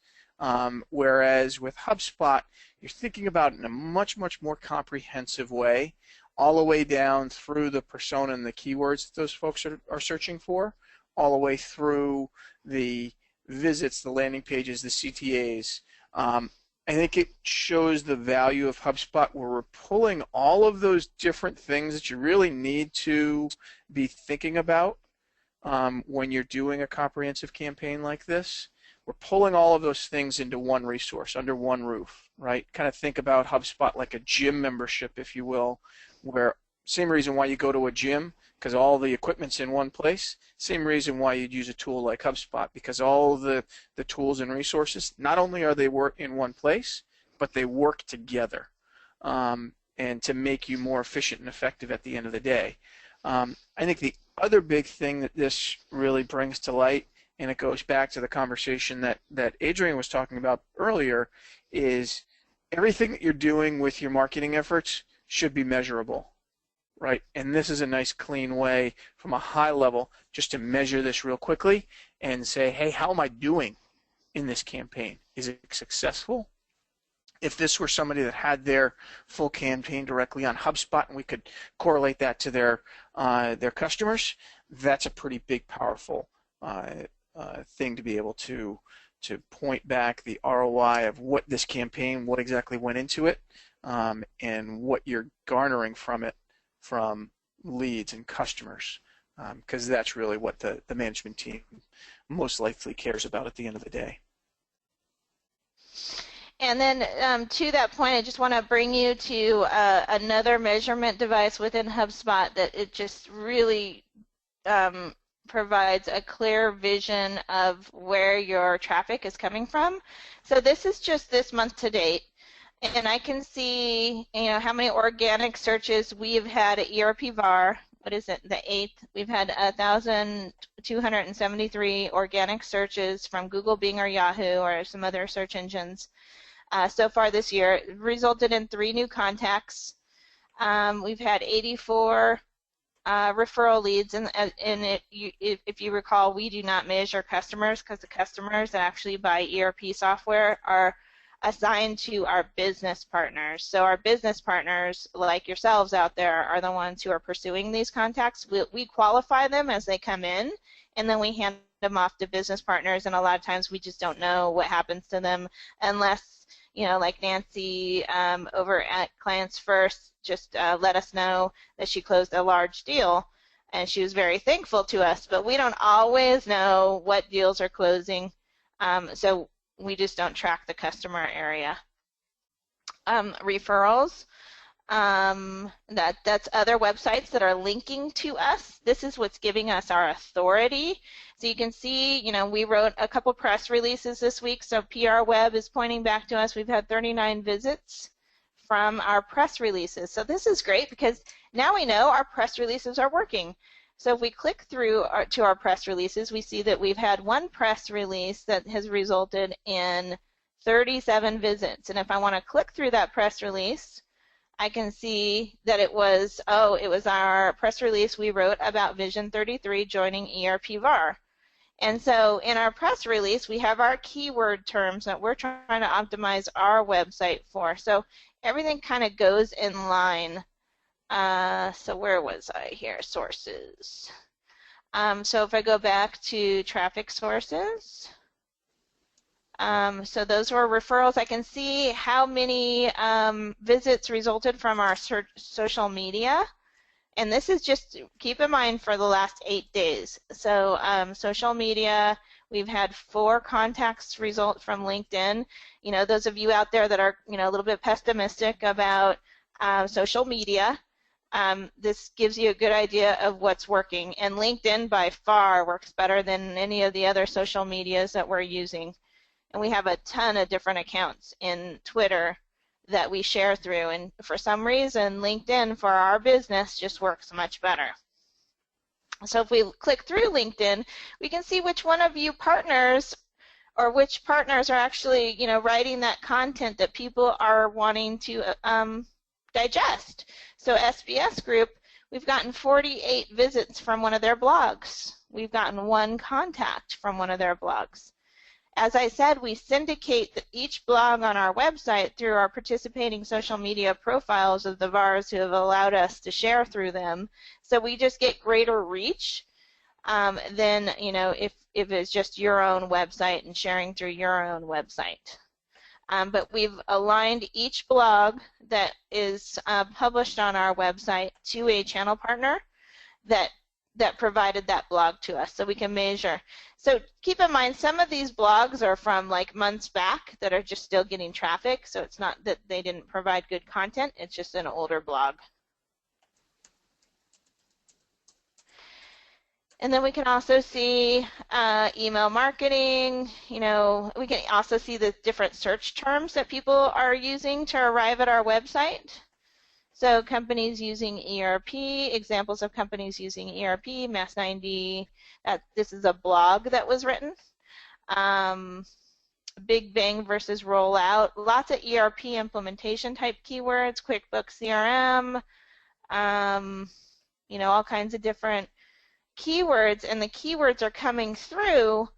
Whereas with HubSpot, you're thinking about it in a much, much more comprehensive way, all the way down through the persona and the keywords that those folks are searching for, all the way through the visits, the landing pages, the CTAs. I think it shows the value of HubSpot where we're pulling all of those different things that you really need to be thinking about when you're doing a comprehensive campaign like this. We're pulling all of those things into one resource, under one roof, right? Kind of think about HubSpot like a gym membership, if you will, where same reason why you go to a gym, because all the equipment's in one place. Same reason why you'd use a tool like HubSpot, because all the tools and resources, not only are they in one place, but they work together and to make you more efficient and effective at the end of the day. I think the other big thing that this really brings to light, and it goes back to the conversation that Adrian was talking about earlier, is everything that you're doing with your marketing efforts should be measurable, right? And this is a nice clean way from a high level just to measure this real quickly and say, hey, how am I doing in this campaign? Is it successful? If this were somebody that had their full campaign directly on HubSpot and we could correlate that to their customers, that's a pretty big, powerful thing to be able to point back the ROI of what this campaign, what exactly went into it, and what you're garnering from it, from leads and customers, because that's really what the management team most likely cares about at the end of the day. And then to that point, I just want to bring you to another measurement device within HubSpot that it just really provides a clear vision of where your traffic is coming from. So this is just this month to date, and I can see how many organic searches we've had at ERP VAR. What is it? The 8th. We've had 1,273 organic searches from Google, Bing, or Yahoo, or some other search engines so far this year. It resulted in 3 new contacts. We've had 84 referral leads, and if you recall, we do not measure customers because the customers that actually buy ERP software are assigned to our business partners. So our business partners, like yourselves out there, are the ones who are pursuing these contacts. We qualify them as they come in, and then we hand them off to business partners, and a lot of times we just don't know what happens to them unless, like Nancy over at Clients First just let us know that she closed a large deal. and she was very thankful to us, but we don't always know what deals are closing, so we just don't track the customer area. Referrals. That's other websites that are linking to us. This is what's giving us our authority. So you can see, we wrote a couple press releases this week, so PR Web is pointing back to us. We've had 39 visits from our press releases. So this is great because now we know our press releases are working. So if we click through to our press releases, we see that we've had one press release that has resulted in 37 visits. And if I want to click through that press release, I can see that it was our press release we wrote about Vision 33 joining ERP VAR. And so in our press release, we have our keyword terms that we're trying to optimize our website for. So everything kind of goes in line. So where was I here? Sources. So if I go back to traffic sources, so those were referrals. I can see how many visits resulted from our social media. And this is just, keep in mind, for the last 8 days. So social media, we've had 4 contacts result from LinkedIn. Those of you out there that are, a little bit pessimistic about social media, this gives you a good idea of what's working. And LinkedIn by far works better than any of the other social medias that we're using. And we have a ton of different accounts in Twitter that we share through. And for some reason, LinkedIn for our business just works much better. So if we click through LinkedIn, we can see which one of you partners or which partners are actually, writing that content that people are wanting to digest. So SBS Group, we've gotten 48 visits from one of their blogs. We've gotten 1 contact from one of their blogs. As I said, we syndicate each blog on our website through our participating social media profiles of the VARs who have allowed us to share through them. So we just get greater reach than, if it's just your own website and sharing through your own website. But we've aligned each blog that is published on our website to a channel partner that provided that blog to us, so we can measure. So keep in mind, some of these blogs are from like months back that are just still getting traffic, so it's not that they didn't provide good content, it's just an older blog. And then we can also see email marketing. We can also see the different search terms that people are using to arrive at our website. So companies using ERP, examples of companies using ERP, Mass90, this is a blog that was written. Big Bang versus Rollout, lots of ERP implementation type keywords, QuickBooks CRM, all kinds of different keywords, and the keywords are coming through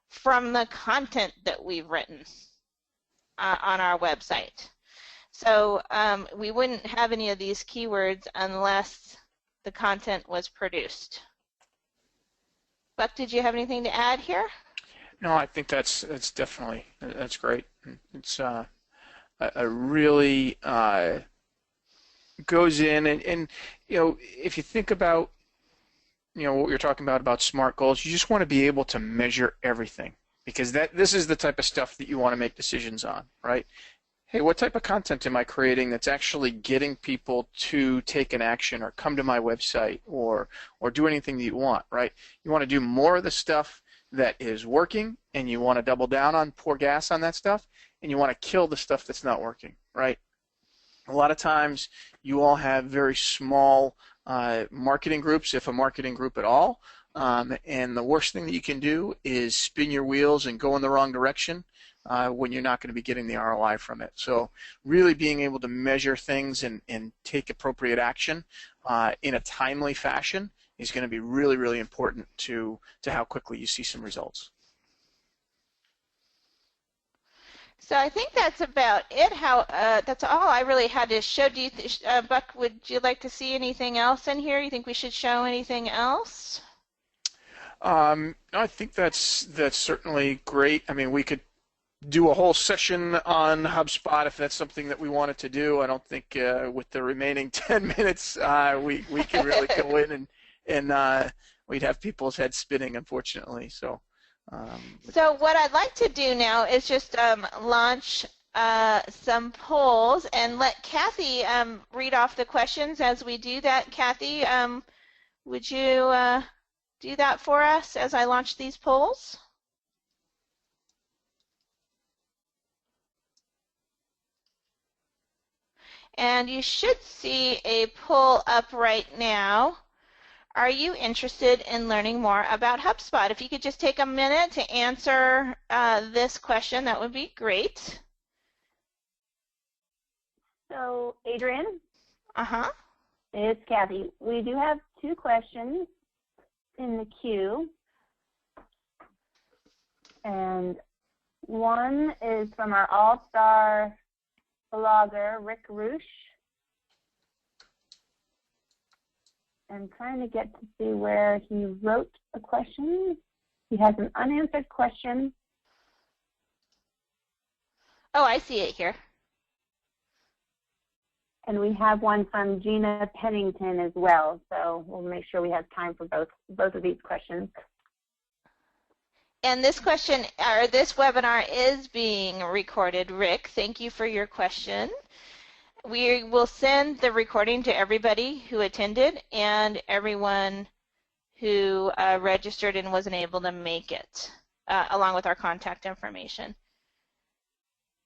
from the content that we've written on our website. So we wouldn't have any of these keywords unless the content was produced. Buck, did you have anything to add here? No, I think that's definitely, that's great. It's a really goes in and if you think about what you're talking about SMART goals, you just want to be able to measure everything, because this is the type of stuff that you want to make decisions on, right? Hey, what type of content am I creating that's actually getting people to take an action or come to my website or do anything that you want, right? You want to do more of the stuff that is working, and you want to double down on, pour gas on that stuff, and you want to kill the stuff that's not working, right? A lot of times you all have very small marketing groups, if a marketing group at all, and the worst thing that you can do is spin your wheels and go in the wrong direction when you're not going to be getting the ROI from it. So really being able to measure things and take appropriate action in a timely fashion is going to be really, really important to how quickly you see some results. So I think that's about it. That's all I really had to show. Do you Buck, would you like to see anything else in here? You think we should show anything else? I think that's certainly great. I mean, we could do a whole session on HubSpot if that's something that we wanted to do. I don't think with the remaining 10 minutes we can really go in and we'd have people's heads spinning, unfortunately. So. So what I'd like to do now is just launch some polls and let Kathy read off the questions as we do that. Kathy, would you do that for us as I launch these polls? And you should see a poll up right now. Are you interested in learning more about HubSpot? If you could just take a minute to answer this question, that would be great. So, Adrian? Uh-huh. It's Kathy. We do have 2 questions in the queue. And one is from our all-star blogger, Rick Roosh. I'm trying to get to see where he wrote the question. He has an unanswered question. Oh, I see it here. And we have one from Gina Pennington as well. So we'll make sure we have time for both of these questions. And this question, or this webinar is being recorded. Rick, thank you for your question. We will send the recording to everybody who attended and everyone who registered and wasn't able to make it, along with our contact information.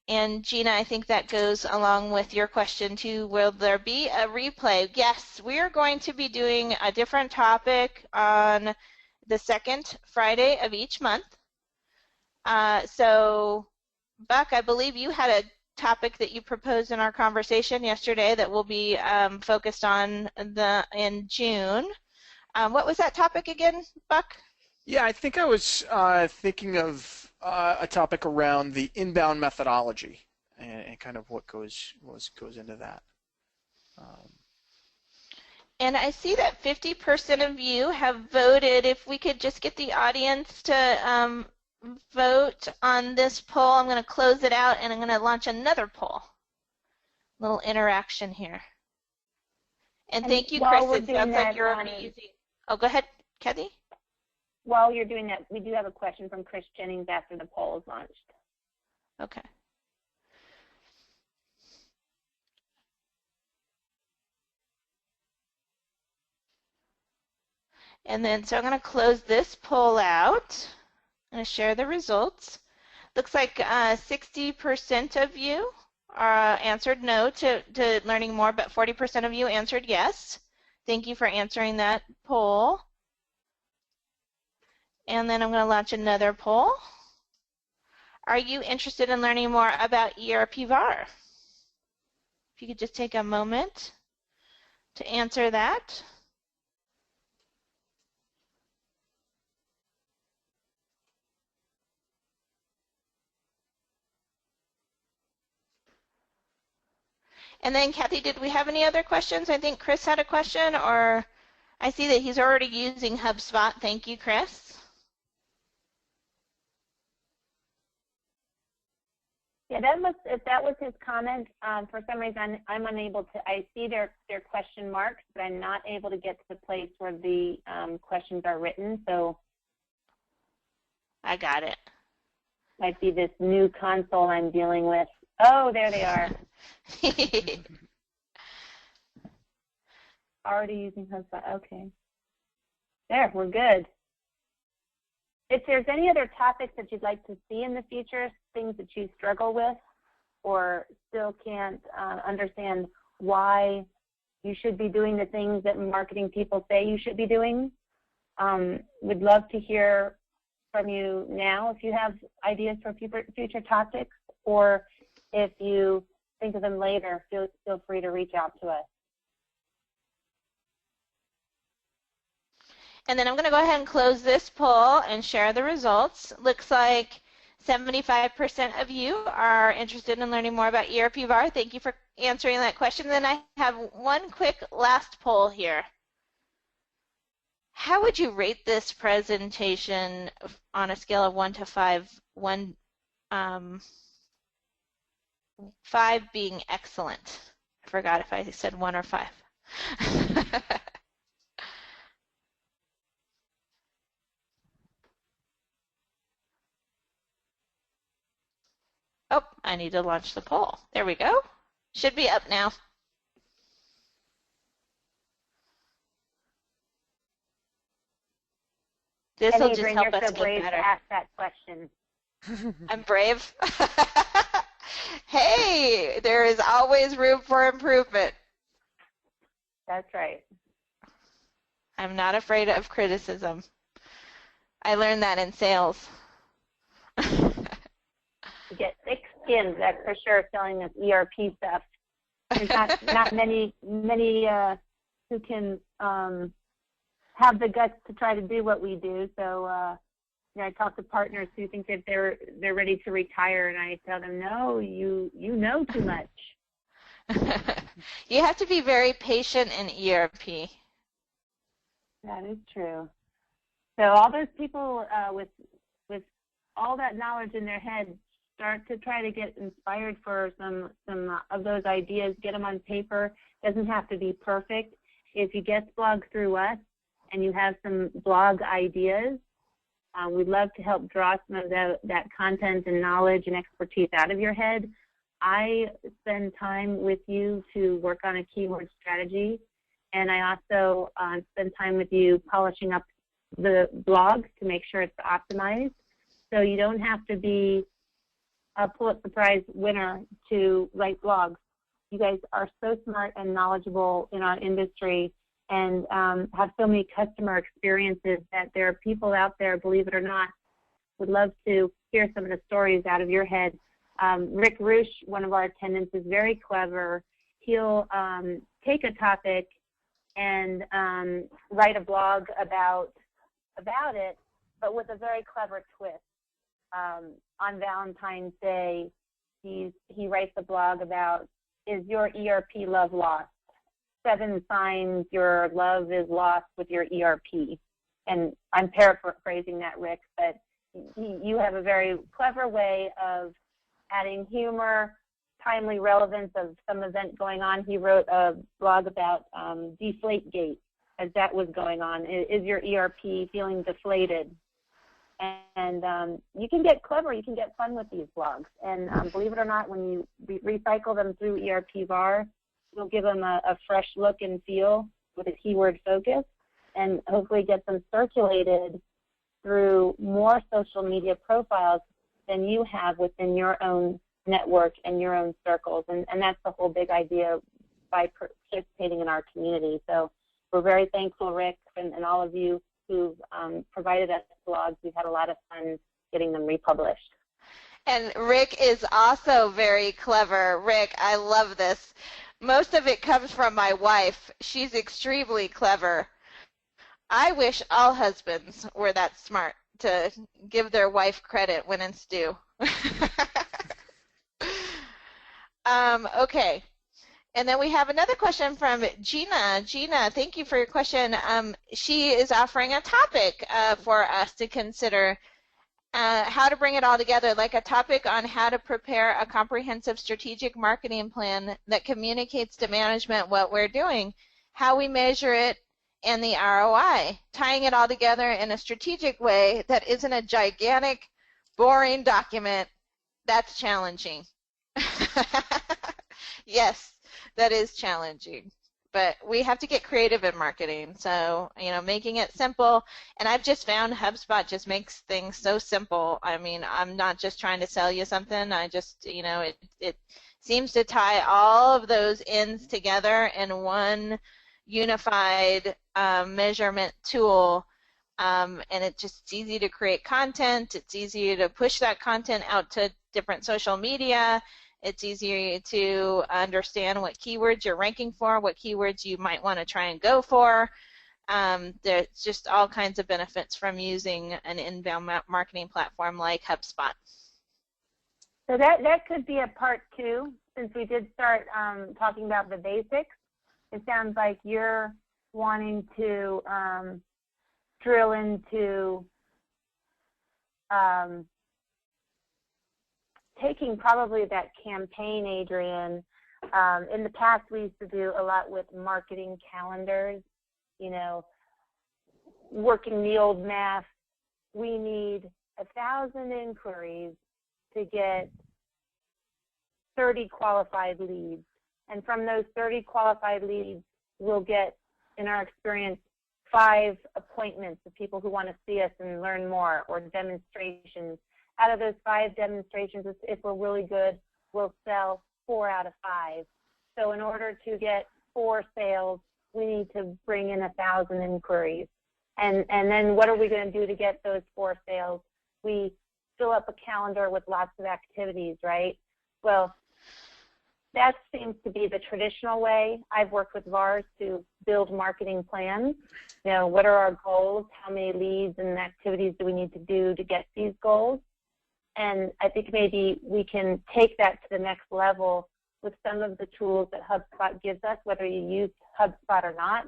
And Gina, I think that goes along with your question too. Will there be a replay? Yes, we are going to be doing a different topic on the second Friday of each month. So, Buck, I believe you had a topic that you proposed in our conversation yesterday that will be focused on in June. What was that topic again, Buck? Yeah, I think I was thinking of a topic around the inbound methodology and kind of what goes into that. And I see that 50% of you have voted. If we could just get the audience to vote on this poll, I'm going to close it out and I'm going to launch another poll. Little interaction here. And thank you, Chris. It sounds like you're already using. Oh, go ahead, Kathy. While you're doing that, we do have a question from Chris Jennings after the poll is launched. Okay. And then, so I'm going to close this poll out. I'm going to share the results. Looks like 60% of you answered no to learning more, but 40% of you answered yes. Thank you for answering that poll. And then I'm going to launch another poll. Are you interested in learning more about ERP VAR? If you could just take a moment to answer that. And then, Kathy, did we have any other questions? I think Chris had a question, or I see that he's already using HubSpot. Thank you, Chris. Yeah, if that was his comment. For some reason, I'm unable to. I see their question marks, but I'm not able to get to the place where the questions are written. So I got it. Might be this new console I'm dealing with. Oh, there they are. Already using HubSpot. Okay. There, we're good. If there's any other topics that you'd like to see in the future, things that you struggle with or still can't understand why you should be doing the things that marketing people say you should be doing, we'd love to hear from you now if you have ideas for future topics, or if you think of them later, feel free to reach out to us. And then I'm going to go ahead and close this poll and share the results. Looks like 75% of you are interested in learning more about ERP VAR. Thank you for answering that question. Then I have one quick last poll here. How would you rate this presentation on a scale of 1 to 5? 5 being excellent. I forgot if I said 1 or 5. Oh, I need to launch the poll. There we go. Should be up now. This And will just Adrian, help you're us so get brave better. to ask that question. I'm brave. Hey, there is always room for improvement. That's right. I'm not afraid of criticism. I learned that in sales. You get thick skins, that's for sure, selling this ERP stuff. There's not many who can have the guts to try to do what we do. So I talk to partners who think that they're ready to retire, and I tell them, no, you know too much. You have to be very patient in ERP. That is true. So all those people with all that knowledge in their head start to try to get inspired for some of those ideas. Get them on paper. Doesn't have to be perfect. If you guest blog through us and you have some blog ideas, we'd love to help draw some of that content and knowledge and expertise out of your head. I spend time with you to work on a keyword strategy, and I also spend time with you polishing up the blog to make sure it's optimized. So you don't have to be a Pulitzer Prize winner to write blogs. You guys are so smart and knowledgeable in our industry and have so many customer experiences that there are people out there, believe it or not, would love to hear some of the stories out of your head. Rick Roosh, one of our attendants, is very clever. He'll take a topic and write a blog about it, but with a very clever twist. On Valentine's Day, he writes a blog about, is your ERP love lost? 7 signs your love is lost with your ERP. And I'm paraphrasing that, Rick, but you have a very clever way of adding humor, timely relevance of some event going on. He wrote a blog about Deflategate as that was going on. Is your ERP feeling deflated? And you can get clever, you can get fun with these blogs. And believe it or not, when you recycle them through ERP VAR, you'll give them a fresh look and feel with a keyword focus, and hopefully get them circulated through more social media profiles than you have within your own network and your own circles. And that's the whole big idea by participating in our community. So we're very thankful, Rick, and all of you who've provided us blogs. We've had a lot of fun getting them republished. And Rick is also very clever. Rick, I love this. Most of it comes from my wife. She's extremely clever. I wish all husbands were that smart to give their wife credit when it's due. Okay. And then we have another question from Gina. Gina, thank you for your question. She is offering a topic for us to consider, how to bring it all together, like a topic on how to prepare a comprehensive strategic marketing plan that communicates to management what we're doing, how we measure it, and the ROI, tying it all together in a strategic way that isn't a gigantic, boring document. That's challenging. Yes. That is challenging, but we have to get creative in marketing. So, making it simple, and I've just found HubSpot just makes things so simple. I mean, I'm not just trying to sell you something. I just, it seems to tie all of those ends together in one unified measurement tool, and it's just easy to create content. It's easy to push that content out to different social media. It's easier to understand what keywords you're ranking for, what keywords you might want to try and go for. There's just all kinds of benefits from using an inbound marketing platform like HubSpot. So that could be a part 2, since we did start talking about the basics. It sounds like you're wanting to drill into taking probably that campaign, Adrian. In the past, we used to do a lot with marketing calendars, working the old math. We need 1,000 inquiries to get 30 qualified leads. And from those 30 qualified leads, we'll get, in our experience, 5 appointments of people who want to see us and learn more, or demonstrations. Out of those 5 demonstrations, if we're really good, we'll sell 4 out of 5. So in order to get 4 sales, we need to bring in 1,000 inquiries. And then what are we going to do to get those 4 sales? We fill up a calendar with lots of activities, right? Well, that seems to be the traditional way. I've worked with VARs to build marketing plans. You know, what are our goals? How many leads and activities do we need to do to get these goals? And I think maybe we can take that to the next level with some of the tools that HubSpot gives us, whether you use HubSpot or not,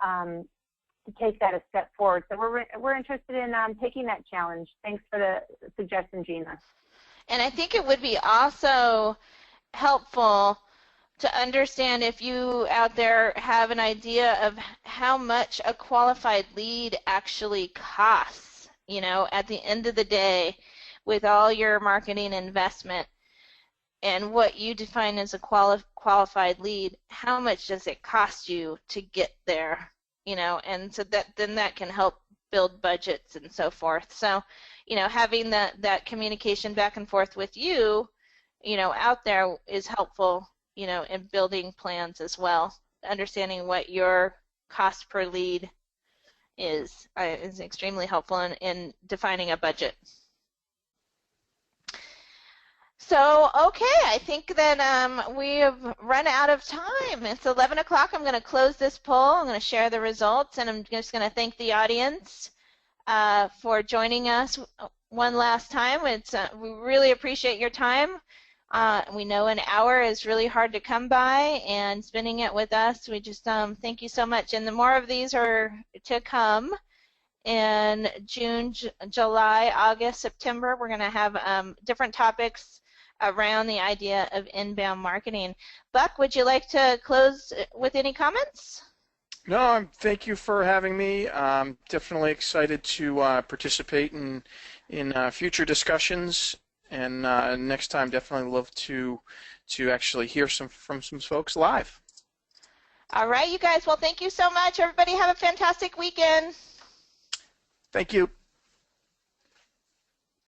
to take that a step forward. So we're interested in taking that challenge. Thanks for the suggestion, Gina. And I think it would be also helpful to understand, if you out there have an idea of how much a qualified lead actually costs, you know, at the end of the day, with all your marketing investment and what you define as a qualified lead, how much does it cost you to get there, you know, and so that can help build budgets and so forth. So, you know, having that communication back and forth with you, you know, out there is helpful, you know, in building plans as well. Understanding what your cost per lead is extremely helpful in defining a budget. So, okay, I think that we have run out of time. It's 11 o'clock. I'm going to close this poll. I'm going to share the results, and I'm just going to thank the audience for joining us one last time. We really appreciate your time. We know an hour is really hard to come by, and spending it with us, we just thank you so much. And the more of these are to come in June, July, August, September. We're going to have different topics around the idea of inbound marketing. Buck, would you like to close with any comments? No, thank you for having me. I'm definitely excited to participate in future discussions, and next time definitely love to actually hear from some folks live. All right, you guys. Well, thank you so much. Everybody have a fantastic weekend. Thank you.